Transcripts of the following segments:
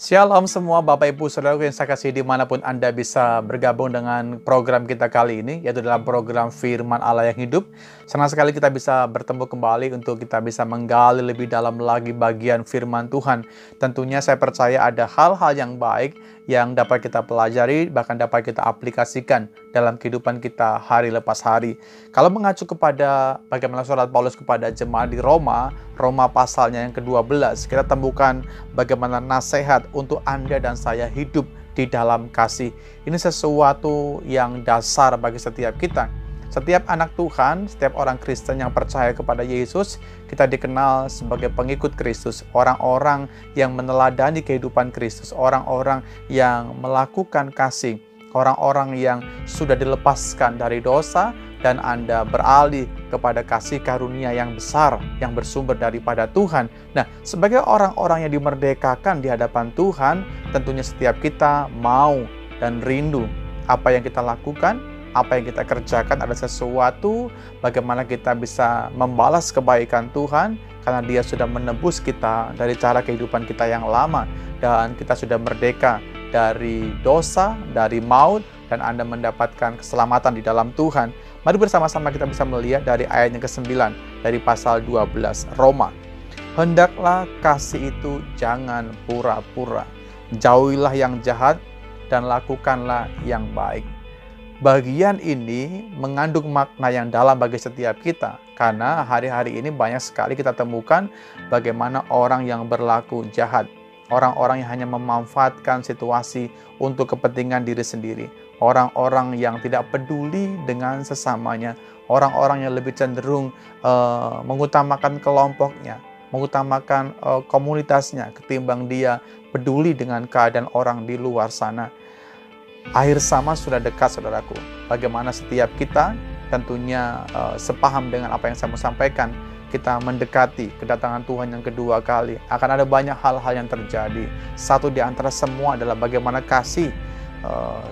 Shalom semua Bapak Ibu Saudaraku yang saya kasih dimanapun Anda bisa bergabung dengan program kita kali ini, yaitu dalam program Firman Allah yang Hidup. Senang sekali kita bisa bertemu kembali untuk kita bisa menggali lebih dalam lagi bagian firman Tuhan. Tentunya saya percaya ada hal-hal yang baik yang dapat kita pelajari, bahkan dapat kita aplikasikan dalam kehidupan kita hari lepas hari. Kalau mengacu kepada bagaimana surat Paulus kepada jemaat di Roma pasalnya yang ke-12, kita temukan bagaimana nasihat untuk Anda dan saya hidup di dalam kasih. Ini sesuatu yang dasar bagi setiap kita. Setiap anak Tuhan, setiap orang Kristen yang percaya kepada Yesus, kita dikenal sebagai pengikut Kristus, orang-orang yang meneladani kehidupan Kristus, orang-orang yang melakukan kasih, orang-orang yang sudah dilepaskan dari dosa, dan Anda beralih kepada kasih karunia yang besar, yang bersumber daripada Tuhan. Nah, sebagai orang-orang yang dimerdekakan di hadapan Tuhan, tentunya setiap kita mau dan rindu apa yang kita lakukan, apa yang kita kerjakan ada sesuatu, bagaimana kita bisa membalas kebaikan Tuhan, karena Dia sudah menebus kita dari cara kehidupan kita yang lama, dan kita sudah merdeka dari dosa, dari maut, dan Anda mendapatkan keselamatan di dalam Tuhan. Mari bersama-sama kita bisa melihat dari ayat yang ke-9, dari pasal 12, Roma. Hendaklah kasih itu jangan pura-pura, jauhilah yang jahat, dan lakukanlah yang baik. Bagian ini mengandung makna yang dalam bagi setiap kita, karena hari-hari ini banyak sekali kita temukan bagaimana orang yang berlaku jahat, orang-orang yang hanya memanfaatkan situasi untuk kepentingan diri sendiri, orang-orang yang tidak peduli dengan sesamanya, orang-orang yang lebih cenderung mengutamakan kelompoknya, mengutamakan komunitasnya ketimbang dia peduli dengan keadaan orang di luar sana. Akhir zaman sudah dekat, saudaraku. Bagaimana setiap kita tentunya sepaham dengan apa yang saya mau sampaikan. Kita mendekati kedatangan Tuhan yang kedua kali. Akan ada banyak hal-hal yang terjadi. Satu di antara semua adalah bagaimana kasih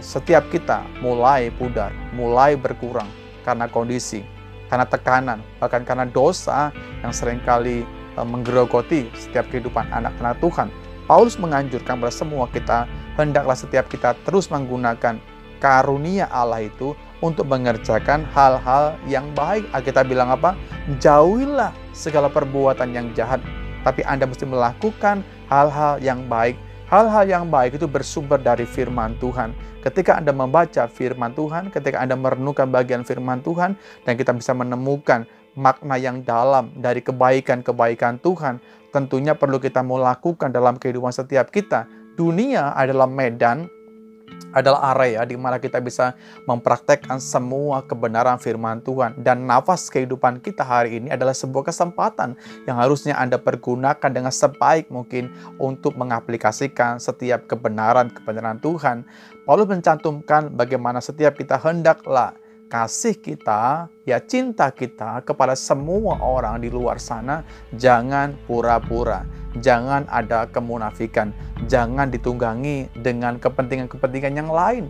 setiap kita mulai pudar, mulai berkurang karena kondisi, karena tekanan, bahkan karena dosa yang seringkali menggerogoti setiap kehidupan anak-anak Tuhan. Paulus menganjurkan kepada semua kita, hendaklah setiap kita terus menggunakan karunia Allah itu untuk mengerjakan hal-hal yang baik. Kita bilang apa? Jauhilah segala perbuatan yang jahat. Tapi Anda mesti melakukan hal-hal yang baik. Hal-hal yang baik itu bersumber dari firman Tuhan. Ketika Anda membaca firman Tuhan, ketika Anda merenungkan bagian firman Tuhan, dan kita bisa menemukan makna yang dalam dari kebaikan-kebaikan Tuhan, tentunya perlu kita mau lakukan dalam kehidupan setiap kita. Dunia adalah medan, adalah area di mana kita bisa mempraktekkan semua kebenaran firman Tuhan. Dan nafas kehidupan kita hari ini adalah sebuah kesempatan yang harusnya Anda pergunakan dengan sebaik mungkin untuk mengaplikasikan setiap kebenaran-kebenaran Tuhan. Paulus mencantumkan bagaimana setiap kita hendaklah kasih kita, cinta kita kepada semua orang di luar sana, jangan pura-pura, jangan ada kemunafikan, jangan ditunggangi dengan kepentingan-kepentingan yang lain.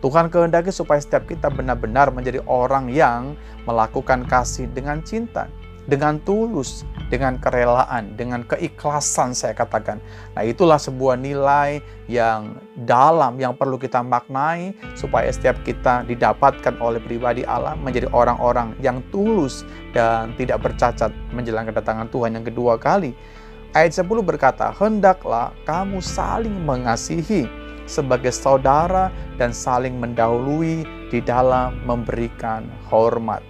Tuhan kehendaki supaya setiap kita benar-benar menjadi orang yang melakukan kasih dengan cinta, dengan tulus, dengan kerelaan, dengan keikhlasan, saya katakan. Nah, itulah sebuah nilai yang dalam yang perlu kita maknai supaya setiap kita didapatkan oleh pribadi Allah menjadi orang-orang yang tulus dan tidak bercacat menjelang kedatangan Tuhan yang kedua kali. Ayat 10 berkata, hendaklah kamu saling mengasihi sebagai saudara dan saling mendahului di dalam memberikan hormat.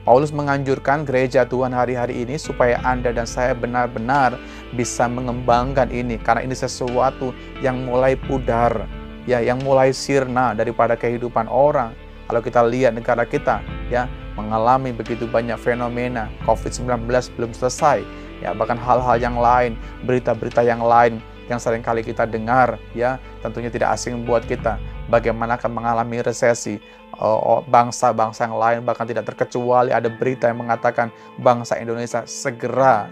Paulus menganjurkan gereja Tuhan hari-hari ini supaya Anda dan saya benar-benar bisa mengembangkan ini, karena ini sesuatu yang mulai pudar, yang mulai sirna daripada kehidupan orang. Kalau kita lihat negara kita mengalami begitu banyak fenomena, COVID-19 belum selesai, bahkan hal-hal yang lain, berita-berita yang lain yang seringkali kita dengar, tentunya tidak asing buat kita. Bagaimana akan mengalami resesi, bangsa-bangsa yang lain, bahkan tidak terkecuali ada berita yang mengatakan bangsa Indonesia segera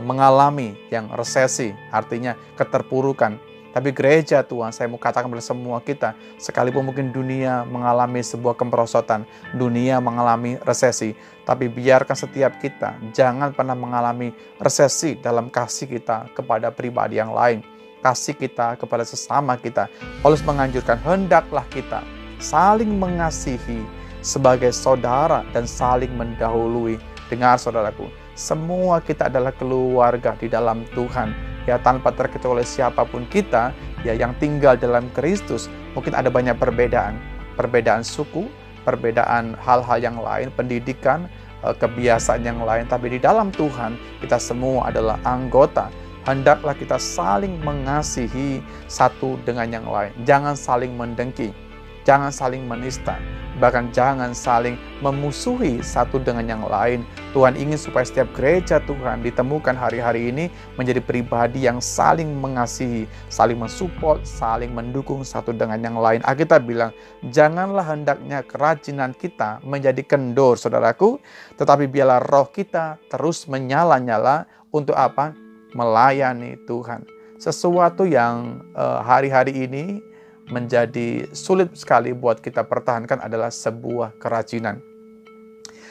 mengalami yang resesi, artinya keterpurukan. Tapi gereja Tuhan, saya mau katakan kepada semua kita, sekalipun mungkin dunia mengalami sebuah kemerosotan, dunia mengalami resesi, tapi biarkan setiap kita jangan pernah mengalami resesi dalam kasih kita kepada pribadi yang lain. kasih kita kepada sesama kita. Paulus menganjurkan, hendaklah kita saling mengasihi sebagai saudara dan saling mendahului. Dengar saudaraku, semua kita adalah keluarga di dalam Tuhan. Ya, tanpa terkecuali siapapun kita, ya, yang tinggal dalam Kristus, mungkin ada banyak perbedaan. Perbedaan suku, perbedaan hal-hal yang lain, pendidikan, kebiasaan yang lain. Tapi di dalam Tuhan, kita semua adalah anggota. Hendaklah kita saling mengasihi satu dengan yang lain. Jangan saling mendengki, jangan saling menista, bahkan jangan saling memusuhi satu dengan yang lain. Tuhan ingin supaya setiap gereja Tuhan ditemukan hari-hari ini menjadi pribadi yang saling mengasihi, saling mensupport, saling mendukung satu dengan yang lain. Alkitab bilang, janganlah hendaknya kerajinan kita menjadi kendor, saudaraku, tetapi biarlah roh kita terus menyala-nyala untuk apa? Melayani Tuhan. Sesuatu yang hari-hari ini menjadi sulit sekali buat kita pertahankan adalah sebuah kerajinan,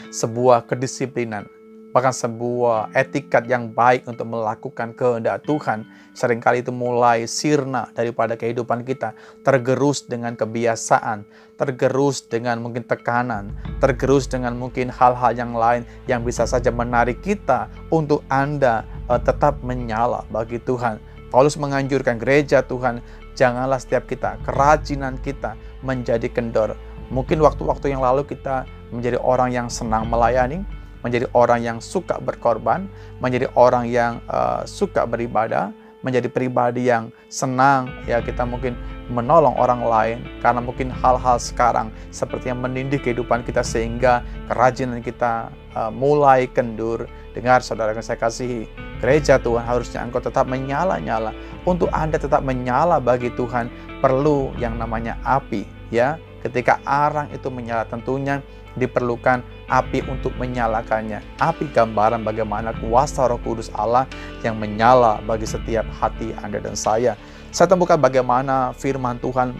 sebuah kedisiplinan, bahkan sebuah etikat yang baik untuk melakukan kehendak Tuhan. Seringkali itu mulai sirna daripada kehidupan kita, tergerus dengan kebiasaan, tergerus dengan mungkin tekanan, tergerus dengan mungkin hal-hal yang lain yang bisa saja menarik kita untuk Anda tetap menyala bagi Tuhan. Paulus menganjurkan gereja Tuhan, janganlah setiap kita, kerajinan kita menjadi kendor. Mungkin waktu-waktu yang lalu kita menjadi orang yang senang melayani, menjadi orang yang suka berkorban, menjadi orang yang suka beribadah, menjadi pribadi yang senang, ya, kita mungkin menolong orang lain karena mungkin hal-hal sekarang seperti yang menindih kehidupan kita sehingga kerajinan kita mulai kendur. Dengar saudara yang saya kasihi, gereja Tuhan harusnya engkau tetap menyala-nyala. Untuk Anda tetap menyala bagi Tuhan perlu yang namanya api, ya. Ketika arang itu menyala, tentunya diperlukan api untuk menyalakannya. Api gambaran bagaimana kuasa Roh Kudus Allah yang menyala bagi setiap hati Anda dan saya. Saya temukan bagaimana firman Tuhan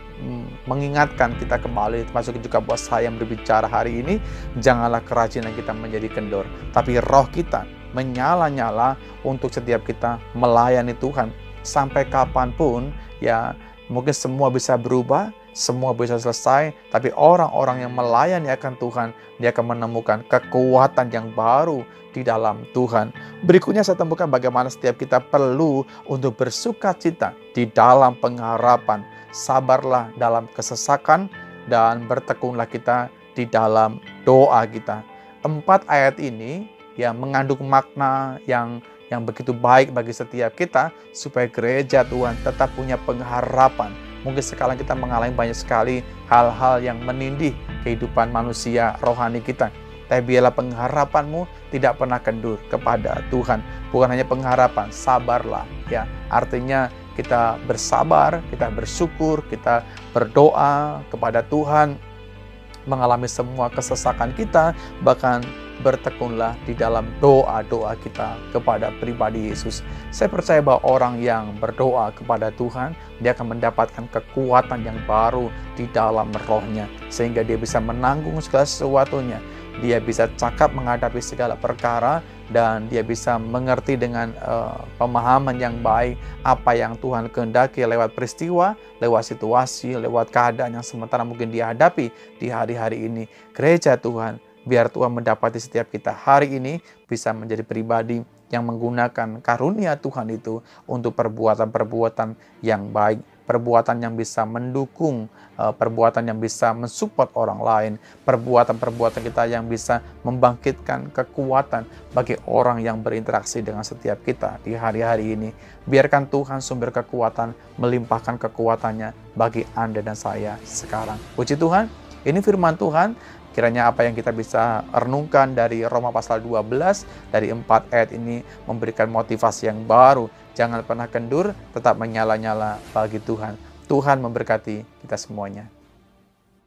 mengingatkan kita kembali, termasuk juga buat saya yang berbicara hari ini, janganlah kerajinan kita menjadi kendor, tapi roh kita menyala-nyala untuk setiap kita melayani Tuhan. Sampai kapanpun, ya, mungkin semua bisa berubah, semua bisa selesai, tapi orang-orang yang melayani akan Tuhan, dia akan menemukan kekuatan yang baru di dalam Tuhan. Berikutnya saya temukan bagaimana setiap kita perlu untuk bersuka cita di dalam pengharapan. Sabarlah dalam kesesakan dan bertekunlah kita di dalam doa kita. 4 ayat ini yang mengandung makna yang begitu baik bagi setiap kita supaya gereja Tuhan tetap punya pengharapan. Mungkin sekarang kita mengalami banyak sekali hal-hal yang menindih kehidupan manusia rohani kita. Tapi biarlah pengharapanmu tidak pernah kendur kepada Tuhan. Bukan hanya pengharapan, sabarlah, ya. Artinya kita bersabar, kita bersyukur, kita berdoa kepada Tuhan, mengalami semua kesesakan kita, bahkan bertekunlah di dalam doa-doa kita kepada pribadi Yesus. Saya percaya bahwa orang yang berdoa kepada Tuhan, dia akan mendapatkan kekuatan yang baru di dalam rohnya, sehingga dia bisa menanggung segala sesuatunya. Dia bisa cakap menghadapi segala perkara, dan dia bisa mengerti dengan pemahaman yang baik apa yang Tuhan kehendaki lewat peristiwa, lewat situasi, lewat keadaan yang sementara mungkin dia hadapi di hari-hari ini. Gereja Tuhan, biar Tuhan mendapati setiap kita hari ini bisa menjadi pribadi yang menggunakan karunia Tuhan itu untuk perbuatan-perbuatan yang baik, perbuatan yang bisa mendukung, perbuatan yang bisa mensupport orang lain, perbuatan-perbuatan kita yang bisa membangkitkan kekuatan bagi orang yang berinteraksi dengan setiap kita di hari-hari ini. Biarkan Tuhan sumber kekuatan melimpahkan kekuatannya bagi Anda dan saya sekarang. Puji Tuhan, ini firman Tuhan. Kiranya apa yang kita bisa renungkan dari Roma pasal 12, dari 4 ayat ini memberikan motivasi yang baru. Jangan pernah kendur, tetap menyala-nyala bagi Tuhan. Tuhan memberkati kita semuanya.